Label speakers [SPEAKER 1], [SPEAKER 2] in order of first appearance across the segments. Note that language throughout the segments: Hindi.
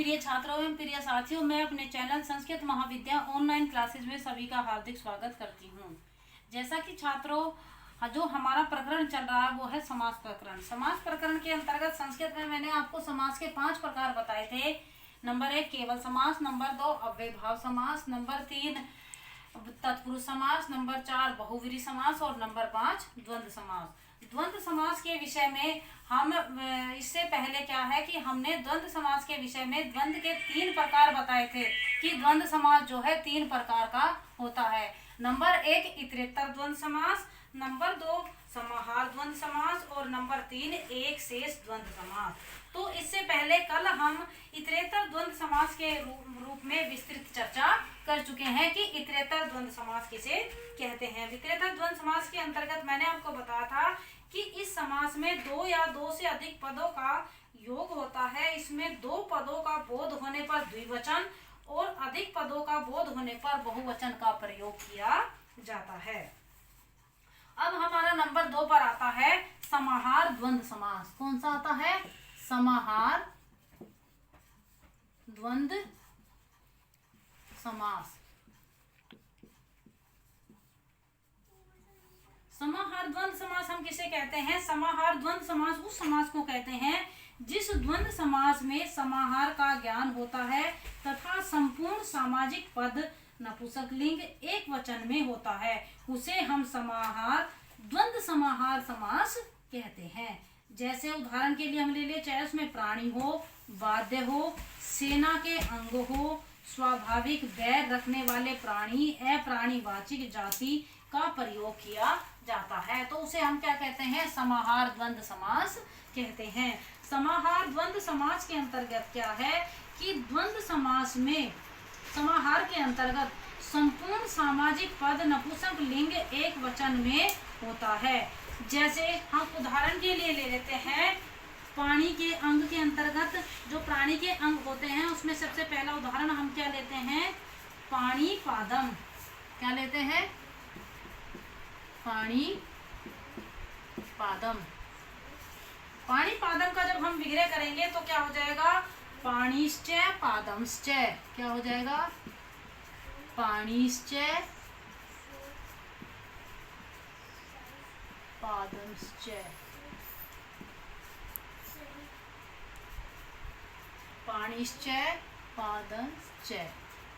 [SPEAKER 1] प्रिय छात्रों एवं प्रिय साथियों, मैं अपने चैनल संस्कृत महाविद्या ऑनलाइन क्लासेज में सभी का हार्दिक स्वागत करती हूँ। जैसा कि छात्रों, जो हमारा प्रकरण चल रहा है वो है समास प्रकरण। समास प्रकरण के अंतर्गत संस्कृत में मैंने आपको समास के 5 प्रकार बताए थे। नंबर 1 केवल समास, नंबर 2 अव्ययभाव समास, नंबर 3 तत्पुरुष समास, नंबर 4 बहुव्रीहि समास और नंबर 5 द्वंद्व समास। द्वंद्व समास के विषय में हम इससे पहले क्या है कि हमने द्वंद्व समास के विषय में द्वंद्व के 3 प्रकार बताए थे कि द्वंद्व समास जो है 3 प्रकार का होता है। नंबर 1 इतरेत्तर द्वंद्व समास, नंबर 2 समाहार द्वंद्व समास और नंबर 3 एक शेष द्वंद्व समास। तो इससे पहले कल हम इतरेत्तर द्वंद्व समास के रूप में विस्तृत चर्चा कर चुके हैं कि इतरेत्तर द्वंद्व समास किसे कहते हैं। इतरेत्तर द्वंद्व समास के अंतर्गत मैंने आपको बताया था कि इस समास में 2 या 2 से अधिक पदों का योग होता है। इसमें 2 पदों का बोध होने पर द्विवचन और अधिक पदों का बोध होने पर बहुवचन का प्रयोग किया जाता है। अब हमारा नंबर 2 पर आता है समाहार द्वंद्व समास। कौन सा आता है? समाहार द्वंद्व समास। समाहार द्वंद्व समास हम किसे कहते हैं? समाहार द्वंद्व समास उस समास को कहते हैं जिस द्वंद्व समास में समाहार का ज्ञान होता है तथा संपूर्ण सामाजिक पद नपुंसकलिंग एक वचन में होता है, उसे हम समाहार द्वंद्व समाहार समास कहते हैं। जैसे उदाहरण के लिए हम ले ले, चाहे उसमें प्राणी हो, वाद्य हो, सेना के अंग हो, स्वाभाविक बैर रखने वाले प्राणी, अप्राणीवाचिक जाति का प्रयोग किया जाता है, तो उसे हम क्या कहते हैं? समाहार द्वंद्व समास कहते हैं। समाहार द्वंद्व समास के अंतर्गत क्या है कि द्वंद्व समास में समाहार के अंतर्गत संपूर्ण सामाजिक पद नपुंसक लिंग एक वचन में होता है। जैसे हम उदाहरण के लिए ले लेते हैं, प्राणी के अंग के अंतर्गत जो प्राणी के अंग होते हैं उसमें सबसे पहला उदाहरण हम क्या लेते हैं? पाणी पादम। क्या लेते हैं? पाणी पादम। पाणी पादम का जब हम विग्रह करेंगे तो क्या हो जाएगा? पाणिश्च पादमश्च। क्या हो जाएगा? पाणिश्च पादमश्च। पाणिश्च पादमश्च।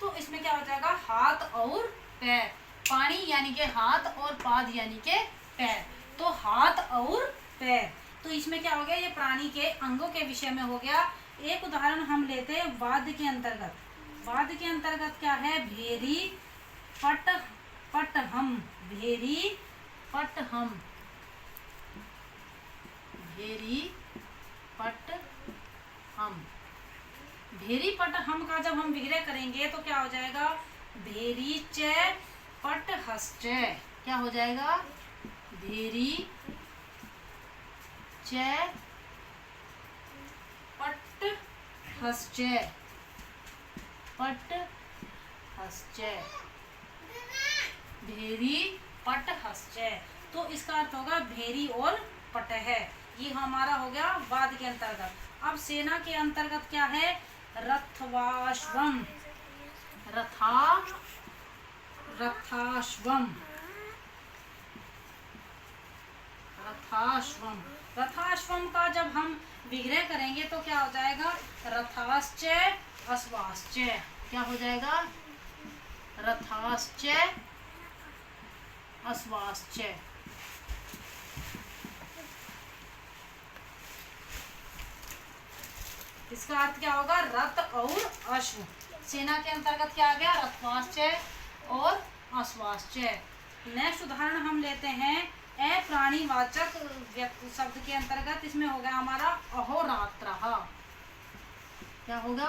[SPEAKER 1] तो इसमें क्या हो जाएगा? हाथ और पैर। पाणी यानी के हाथ और पाद यानी के पैर, तो हाथ और पैर। तो इसमें क्या हो गया? ये प्राणी के अंगों के विषय में हो गया। एक उदाहरण हम लेते हैं वाद्य के अंतर्गत। वाद्य के अंतर्गत क्या है? भेरी पट पटहम। भेरी पटहम। भेरी पटहम। भेरी पटहम का जब हम विग्रह करेंगे तो क्या हो जाएगा? भेरी च पटहश्च। क्या हो जाएगा? भेरी च पटहश्च। पटहश्च। भेरी पटहश्च। तो इसका अर्थ होगा भेरी और पटह। ये हमारा हो गया वाद के अंतर्गत। अब सेना के अंतर्गत क्या है? रथवाश्वम। रथाश्वम। रथाश्वम। रथाश्वम का जब हम विग्रह करेंगे तो क्या हो जाएगा? रथाश्च अश्वाश्च। क्या हो जाएगा? रथाश्च अश्वाश्च। इसका अर्थ क्या होगा? रथ और अश्व। सेना के अंतर्गत क्या आ गया? रथवाश्च और अश्वाश्च। नेक्स्ट उदाहरण हम लेते हैं अप्राणीवाचक शब्द के अंतर्गत। इसमें हो गया हमारा अहोरात्रः। क्या होगा?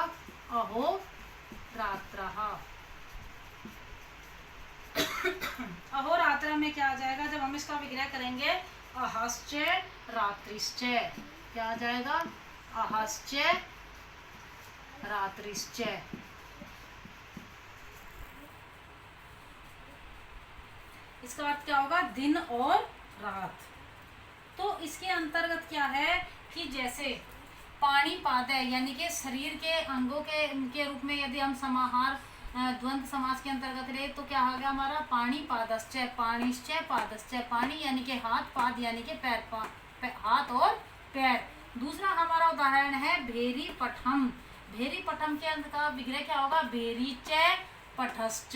[SPEAKER 1] अहोरात्रः। अहोरात्र में क्या आ जाएगा? जब हम इसका विग्रह करेंगे अहश्च रात्रिश्च। क्या आ जाएगा? अहश्च रात्रिश्च। इसका अर्थ क्या होगा? दिन और रात। तो इसके अंतर्गत क्या है कि जैसे पाणिपाद है, यानी कि शरीर के अंगों के रूप में यदि हम समाहार द्वंद्व समास के अंतर्गत रहे तो क्या हो गया हमारा पाणिपादश्च, पाणिश्च पादश्च। पानी यानी कि हाथ, पाद यानी कि पैर, हाथ और पैर। दूसरा हमारा उदाहरण है भेरी पठम। भेरी पठम के अंत का विग्रह क्या होगा भेरीच पठश्च।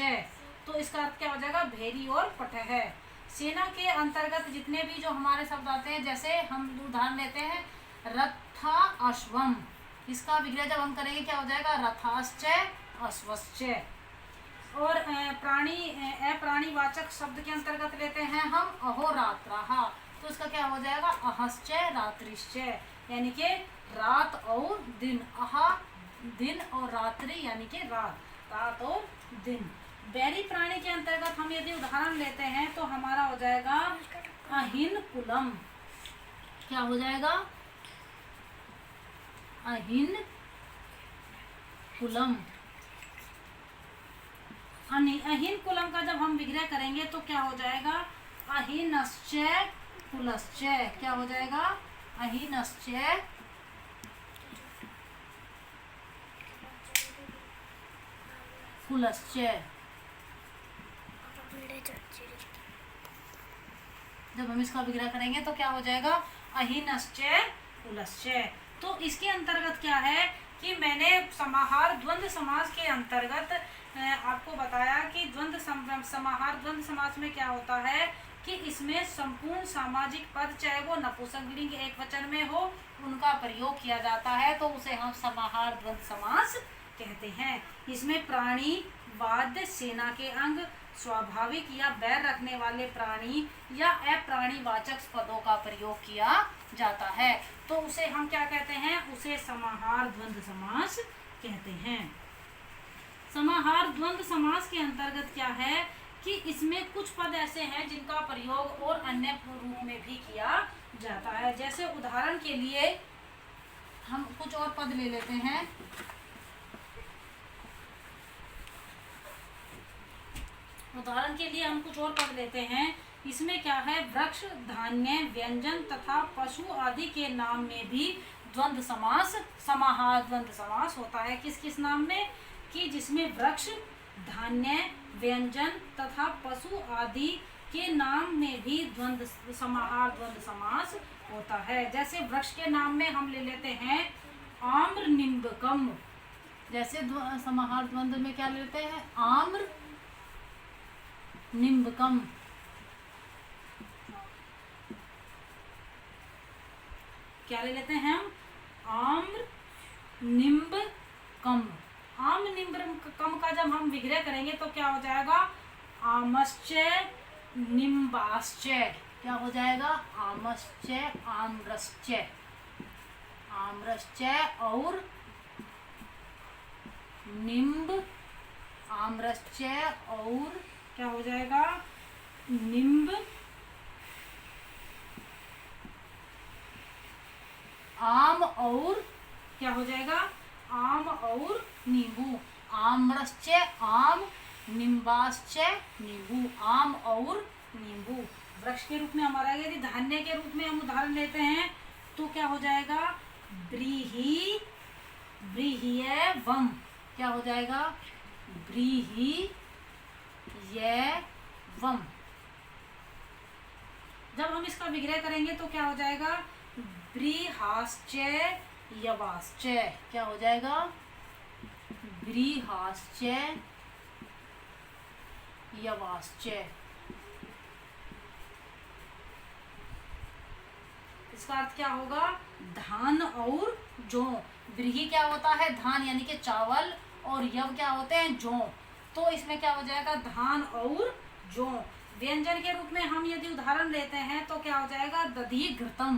[SPEAKER 1] तो इसका अर्थ क्या हो जाएगा भेरी और पठ है। सेना के अंतर्गत जितने भी जो हमारे शब्द आते हैं, जैसे हम उदाहरण लेते हैं रथा अश्वम, इसका विग्रह जब हम करेंगे क्या हो जाएगा रथाश्च अश्वश्च। और प्राणीवाचक शब्द के अंतर्गत लेते हैं हम अहोरात्रः, तो इसका क्या हो जाएगा अहश्च रात्रिश्च, यानी कि रात और दिन। अहा दिन और रात्रि यानी कि रात और दिन। बैरी प्राणी के अंतर्गत हम यदि उदाहरण लेते हैं तो हमारा हो जाएगा अहिन कुलम। क्या हो जाएगा अहिन कुलम। अहिन कुलम का जब हम विग्रह करेंगे तो क्या हो जाएगा अहिनश्च कुलश्च। क्या हो जाएगा अहिनश्च कुलश्च। जब हम इसका विग्रह करेंगे तो क्या हो जाएगा अहिनश्च कुलश्च। तो इसके अंतर्गत क्या है कि मैंने समाहार द्वंद्व समास के अंतर्गत आपको बताया कि समाहार द्वंद्व समास में क्या होता है कि इसमें संपूर्ण सामाजिक पद चाहे वो नपुंसकलिंग एक वचन में हो उनका प्रयोग किया जाता है, तो उसे हम समाहार द्वंद्व समास कहते हैं। इसमें प्राणी, वाद्य, सेना के अंग, स्वाभाविक या बैर रखने वाले प्राणी या अप्राणीवाचक पदों का प्रयोग किया जाता है, तो उसे हम क्या कहते हैं उसे समाहार द्वंद्व समास कहते हैं। समाहार द्वंद्व समास के अंतर्गत क्या है कि इसमें कुछ पद ऐसे हैं जिनका प्रयोग और अन्य रूप में भी किया जाता है। जैसे उदाहरण के लिए हम कुछ और पद ले लेते हैं। उदाहरण के लिए हम कुछ और पद लेते हैं। इसमें क्या है वृक्ष, धान्य, व्यंजन तथा पशु आदि के नाम में भी द्वंद्व समास समाहार द्वंद्व समास होता है। किस किस नाम में कि जिसमें वृक्ष, धान्य, व्यंजन तथा पशु आदि के नाम में भी द्वंद्व समाहार द्वंद्व समास होता है। जैसे वृक्ष के नाम में हम ले लेते हैं आम्र निम्बकम। जैसे समाहार द्वंद्व में क्या लेते हैं आम्र निम्बकम। क्या ले लेते हैं हम आम्र निम्बकम। आम्र निम्बकम का जब हम विग्रह करेंगे तो क्या हो जाएगा आमश्च निम्बाश्च। क्या हो जाएगा आमश्च आम्रश्च, आम्रश्च और निम्ब, आम्रश्च और क्या हो जाएगा निम्ब, आम और क्या हो जाएगा आम और नींबू। आम्रश्च आम, निम्बाश्च नींबू, आम और नींबू। वृक्ष के रूप में हमारा यदि धान्य के रूप में हम उदाहरण लेते हैं तो क्या हो जाएगा व्रीहि, व्रीहियवम। क्या हो जाएगा व्रीहियवम। जब हम इसका विग्रह करेंगे तो क्या हो जाएगा व्रीहाश्च यवाश्च। क्या हो जाएगा व्रीहाश्च यवाश्च। इसका अर्थ क्या होगा धान और जौ। व्रीहि क्या होता है धान यानी कि चावल, और यव क्या होते हैं जौ, तो इसमें क्या हो जाएगा धान और जौ। व्यंजन के रूप में हम यदि उदाहरण लेते हैं तो क्या हो जाएगा दधि घृतम।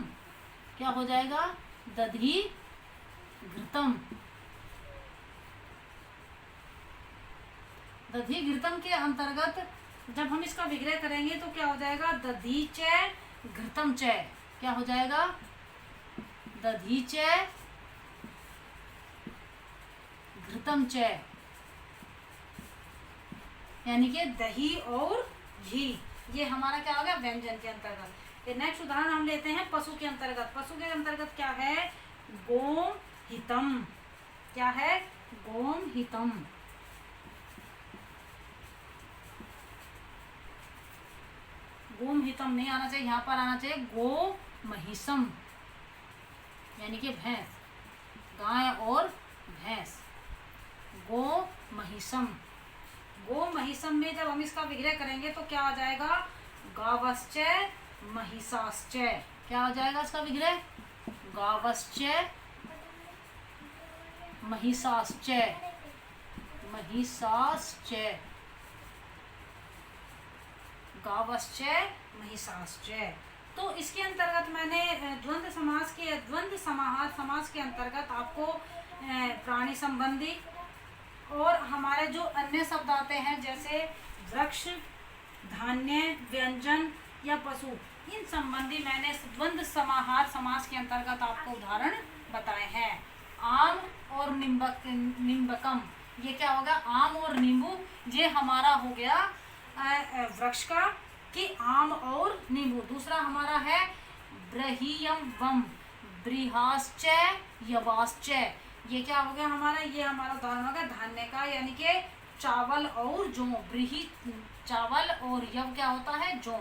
[SPEAKER 1] क्या हो जाएगा दधि घृतम। दधि घृतम के अंतर्गत जब हम इसका विग्रह करेंगे तो क्या हो जाएगा दधि च घृतम च। क्या हो जाएगा दधि च घृतम च, यानी कि दही और घी। ये हमारा क्या हो गया व्यंजन के अंतर्गत। नेक्स्ट उदाहरण हम लेते हैं पशु के अंतर्गत। पशु के अंतर्गत क्या है गोमहितम। क्या है? गोमहितम। गोमहितम नहीं आना चाहिए, यहाँ पर आना चाहिए गोमहिषम, यानी कि भैंस, गाय और भैंस। गोमहिषम। गोमहिषम में जब हम इसका विग्रह करेंगे तो क्या आ जाएगा? गावश्च महिषाश्च। क्या आ जाएगा इसका विग्रह? गावश्च महिषाश्च। महिषाश्च, गावश्च महिषाश्च। तो इसके अंतर्गत मैंने द्वंद्व समास के, द्वंद्व समाहार समास के अंतर्गत आपको प्राणी संबंधी और हमारे जो अन्य शब्द आते हैं जैसे वृक्ष, धान्य, व्यंजन या पशु, इन संबंधी मैंने द्वंद्व समाहार समास के अंतर्गत आपको उदाहरण बताए हैं। आम और निम्बकम, ये क्या होगा? आम और नींबू, ये हमारा हो गया वृक्ष का कि आम और नींबू। दूसरा हमारा है ब्रहीयम वम, ब्रीहाश्च यवाश्च, ये क्या हो गया हमारा? ये हमारा उदाहरण हो गया धान्य का, यानी कि चावल और जौ। ब्रीही चावल और यव क्या होता है? जौ।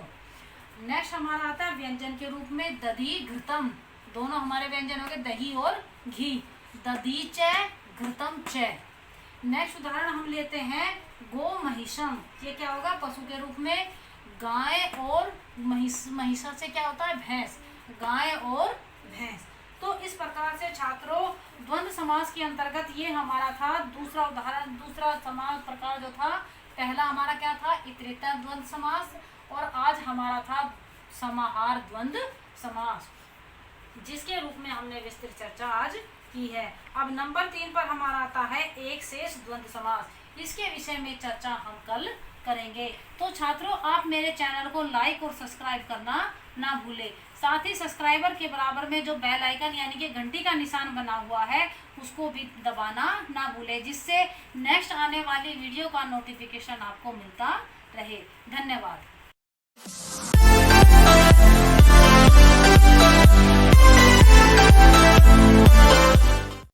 [SPEAKER 1] नेक्स्ट हमारा आता है व्यंजन के रूप में दधी घृतम, दोनों हमारे व्यंजन हो गए दही और घी, दधी च घृतम च। नेक्स्ट उदाहरण हम लेते हैं गोमहिषम, ये क्या होगा? पशु के रूप में गाय और महिषा से क्या होता है? भैंस, गाय और भैंस। तो इस प्रकार से छात्रों द्वंद्व समास के अंतर्गत ये हमारा था दूसरा उदाहरण, दूसरा समास प्रकार जो था। पहला हमारा क्या था? इतरेतर द्वंद्व समास, और आज हमारा था समाहार द्वंद्व समास, जिसके रूप में हमने विस्तृत चर्चा आज की है। अब नंबर 3 पर हमारा आता है एक शेष द्वंद्व समास। इसके विषय में चर्चा हम कल करेंगे। तो छात्रों आप मेरे चैनल को लाइक और सब्सक्राइब करना ना भूलें। साथ ही सब्सक्राइबर के बराबर में जो बेल आइकन यानी कि घंटी का निशान बना हुआ है उसको भी दबाना ना भूलें, जिससे नेक्स्ट आने वाली वीडियो का नोटिफिकेशन आपको मिलता रहे। धन्यवाद।